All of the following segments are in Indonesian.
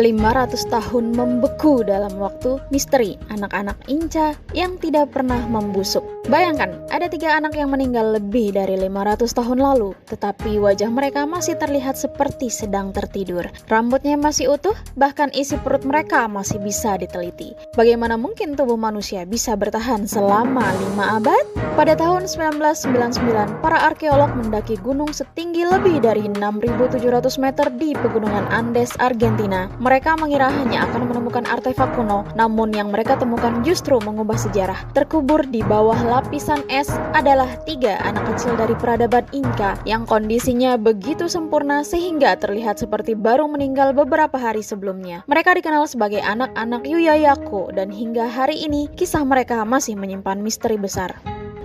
500 tahun membeku dalam waktu, misteri anak-anak Inca yang tidak pernah membusuk. Bayangkan, ada 3 anak yang meninggal lebih dari 500 tahun lalu, tetapi wajah mereka masih terlihat seperti sedang tertidur. Rambutnya masih utuh, bahkan isi perut mereka masih bisa diteliti. Bagaimana mungkin tubuh manusia bisa bertahan selama 5 abad? Pada tahun 1999, para arkeolog mendaki gunung setinggi lebih dari 6.700 meter di pegunungan Andes, Argentina. Mereka mengira hanya akan menemukan artefak kuno, namun yang mereka temukan justru mengubah sejarah. Terkubur di bawah lapisan es adalah 3 anak kecil dari peradaban Inca yang kondisinya begitu sempurna sehingga terlihat seperti baru meninggal beberapa hari sebelumnya. Mereka dikenal sebagai anak-anak Yuyayako dan hingga hari ini kisah mereka masih menyimpan misteri besar.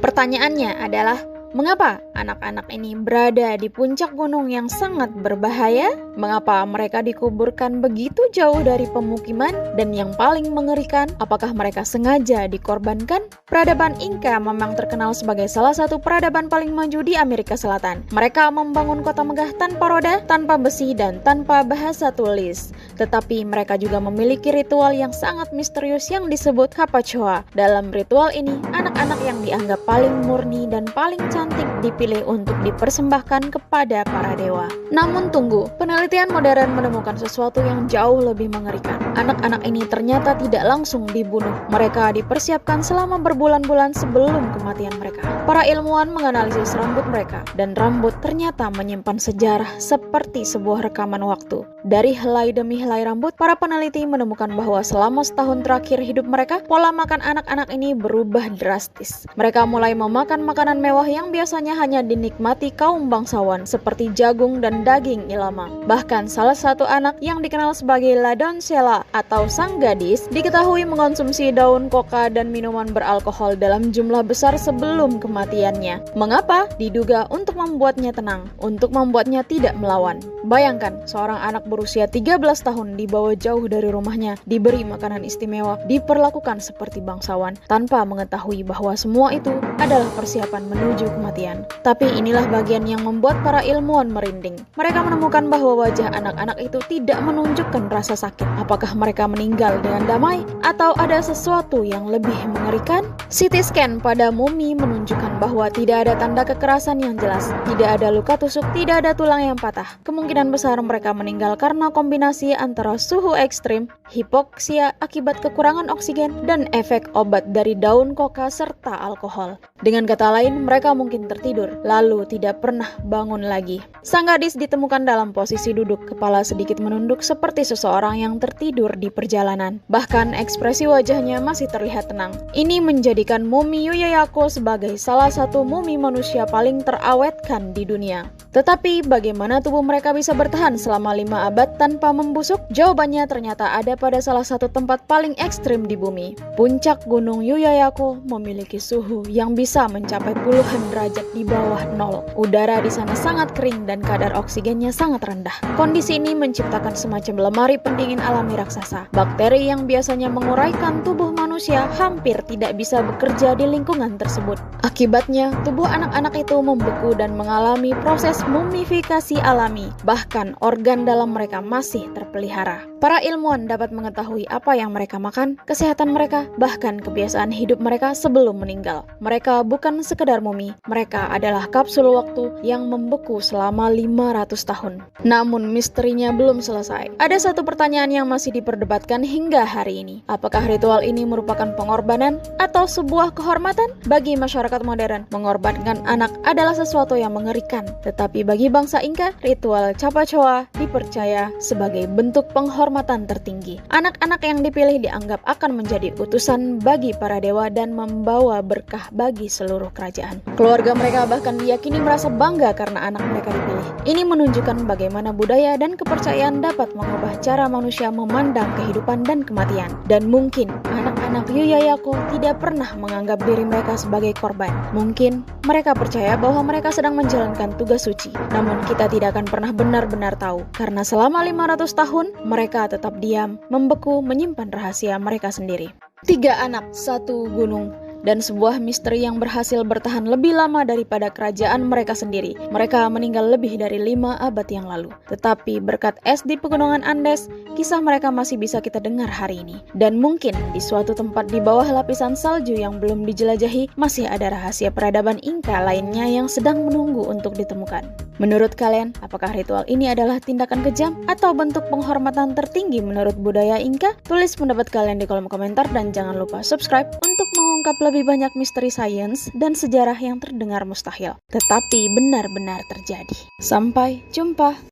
Pertanyaannya adalah, mengapa anak-anak ini berada di puncak gunung yang sangat berbahaya? Mengapa mereka dikuburkan begitu jauh dari pemukiman? Dan yang paling mengerikan, apakah mereka sengaja dikorbankan? Peradaban Inca memang terkenal sebagai salah satu peradaban paling maju di Amerika Selatan. Mereka membangun kota megah tanpa roda, tanpa besi, dan tanpa bahasa tulis. Tetapi mereka juga memiliki ritual yang sangat misterius yang disebut Capachoa. Dalam ritual ini, anak-anak yang dianggap paling murni dan paling cantik dipilih untuk dipersembahkan kepada para dewa. Namun tunggu, penelitian modern menemukan sesuatu yang jauh lebih mengerikan. Anak-anak ini ternyata tidak langsung dibunuh. Mereka dipersiapkan selama berbulan-bulan sebelum kematian mereka. Para ilmuwan menganalisis rambut mereka, dan rambut ternyata menyimpan sejarah seperti sebuah rekaman waktu. Dari helai demi helai rambut, para peneliti menemukan bahwa selama setahun terakhir hidup mereka, pola makan anak-anak ini berubah drastis. Mereka mulai memakan makanan mewah yang biasanya hanya dinikmati kaum bangsawan seperti jagung dan daging ilama. Bahkan salah satu anak yang dikenal sebagai La Doncella atau sang gadis diketahui mengonsumsi daun koka dan minuman beralkohol dalam jumlah besar sebelum kematiannya. Mengapa? Diduga untuk membuatnya tenang, untuk membuatnya tidak melawan. Bayangkan, seorang anak berusia 13 tahun dibawa jauh dari rumahnya, diberi makanan istimewa, diperlakukan seperti bangsawan, tanpa mengetahui bahwa semua itu adalah persiapan menuju kematian. Tapi inilah bagian yang membuat para ilmuwan merinding. Mereka menemukan bahwa wajah anak-anak itu tidak menunjukkan rasa sakit. Apakah mereka meninggal dengan damai? Atau ada sesuatu yang lebih mengerikan? CT scan pada mumi menunjukkan bahwa tidak ada tanda kekerasan yang jelas. Tidak ada luka tusuk, tidak ada tulang yang patah. Kemungkinan besar mereka meninggal karena kombinasi antara suhu ekstrim, hipoksia akibat kekurangan oksigen, dan efek obat dari daun koka serta alkohol. Dengan kata lain, mereka mungkin tertidur, lalu tidak pernah bangun lagi. Sang gadis ditemukan dalam posisi duduk, kepala sedikit menunduk seperti seseorang yang tertidur di perjalanan. Bahkan ekspresi wajahnya masih terlihat tenang. Ini menjadikan mumi Yuyayako sebagai salah satu mumi manusia paling terawetkan di dunia. Tetapi bagaimana tubuh mereka bisa bertahan selama 5 abad tanpa membusuk? Jawabannya ternyata ada pada salah satu tempat paling ekstrim di bumi. Puncak Gunung Yuyayako memiliki suhu yang bisa mencapai puluhan derajat di bawah nol. Udara di sana sangat kering dan kadar oksigennya sangat rendah. Kondisi ini menciptakan semacam lemari pendingin alami raksasa. Bakteri yang biasanya menguraikan tubuh manusia hampir tidak bisa bekerja di lingkungan tersebut. Akibatnya, tubuh anak-anak itu membeku dan mengalami proses mumifikasi alami. Bahkan organ dalam mereka masih terpelihara. Para ilmuwan dapat mengetahui apa yang mereka makan, kesehatan mereka, bahkan kebiasaan hidup mereka sebelum meninggal. Mereka bukan sekedar mumi, mereka adalah kapsul waktu yang membeku selama 500 tahun. Namun misterinya belum selesai. Ada satu pertanyaan yang masih diperdebatkan hingga hari ini. Apakah ritual ini merupakan pengorbanan atau sebuah kehormatan? Bagi masyarakat modern, mengorbankan anak adalah sesuatu yang mengerikan. Tetapi bagi bangsa Inca, ritual Capachoa dipercaya sebagai bentuk penghormatan tertinggi. Anak-anak yang dipilih dianggap akan menjadi utusan bagi para dewa dan membawa berkah bagi seluruh kerajaan. Keluarga mereka bahkan diyakini merasa bangga karena anak mereka dipilih. Ini menunjukkan bagaimana budaya dan kepercayaan dapat mengubah cara manusia memandang kehidupan dan kematian. Dan mungkin anak-anak Yuyayako tidak pernah menganggap diri mereka sebagai korban. Mungkin mereka percaya bahwa mereka sedang menjalankan tugas suci. Namun kita tidak akan pernah benar-benar tahu, karena selama 500 tahun mereka tetap diam, membeku, menyimpan rahasia mereka sendiri. 3 anak, 1 gunung. dan sebuah misteri yang berhasil bertahan lebih lama daripada kerajaan mereka sendiri. Mereka meninggal lebih dari 5 abad yang lalu. Tetapi berkat es di pegunungan Andes, kisah mereka masih bisa kita dengar hari ini. Dan mungkin di suatu tempat di bawah lapisan salju yang belum dijelajahi, masih ada rahasia peradaban Inka lainnya yang sedang menunggu untuk ditemukan. Menurut kalian, apakah ritual ini adalah tindakan kejam atau bentuk penghormatan tertinggi menurut budaya Inka? Tulis pendapat kalian di kolom komentar dan jangan lupa subscribe untuk mengungkap lebih banyak misteri sains dan sejarah yang terdengar mustahil, tetapi benar-benar terjadi. Sampai jumpa!